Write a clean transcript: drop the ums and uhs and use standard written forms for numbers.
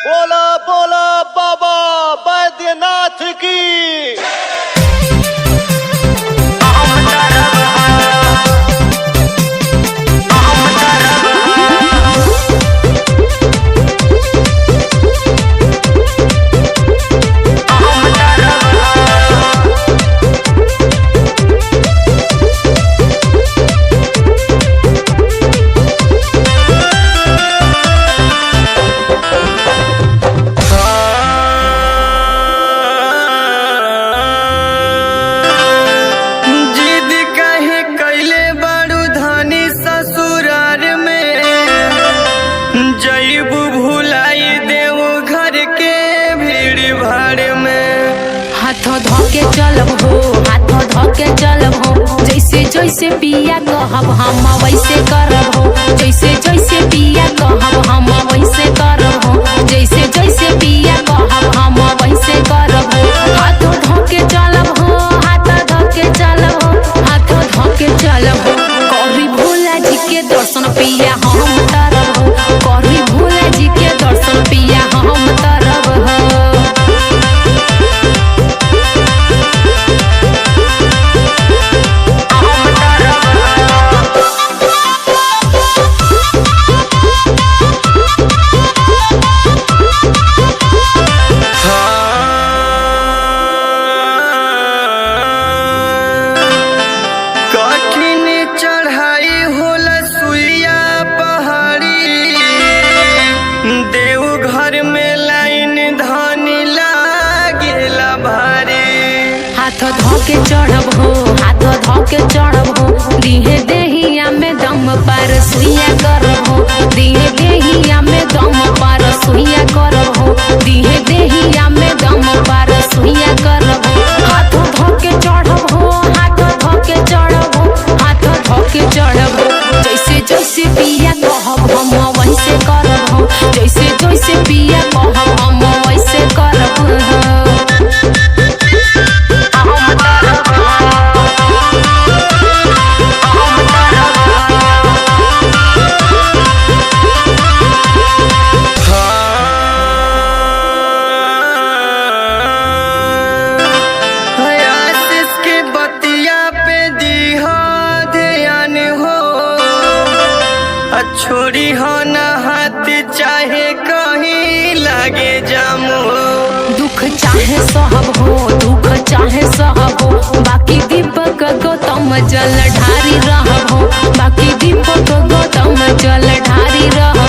बोला बोला बाबा बैद्यनाथ की। हाथों धोके चलब हो, हाथों धोके चलब हो। जैसे जैसे पिया कहब हम वैसे करब हो। जैसे जैसे पिया कहब हम वैसे करब हो। जैसे जैसे पिया कहब हम वैसे करब हो। हाथों धोके चलब हो, हाथों धोके चलब हो, हाथों धोके चलब हो। करी भोला जी के दर्शन पिया हम तरब हो। करी भोला जी के दर्शन पिया हम तरब हो। हाथों धोके चढ़ब हो, हाथों धोके चढ़ब हो। दीहे देहिया में दम पर सुइया करब हो। दीहे देहिया में दम पर सुइया करब हो। दीहे देहिया में दम पर सुइया करब हो। हाथों धोके चढ़ब हो, हाथों धोके चढ़ब हो, हाथों धोके चढ़ब हो। जैसे जैसे पिया कहब हम वैसे करब हो। जैसे जैसे पिया कहब हम वैसे करब हो। छोड़ी हो ना हाथ चाहे कहीं लागे जामो। दुख चाहे सहब हो, दुख चाहे सहब हो। बाकी दीपक गौतम जल ढारी रहब हो। बाकी दीपक गौतम जल ढारी रहब।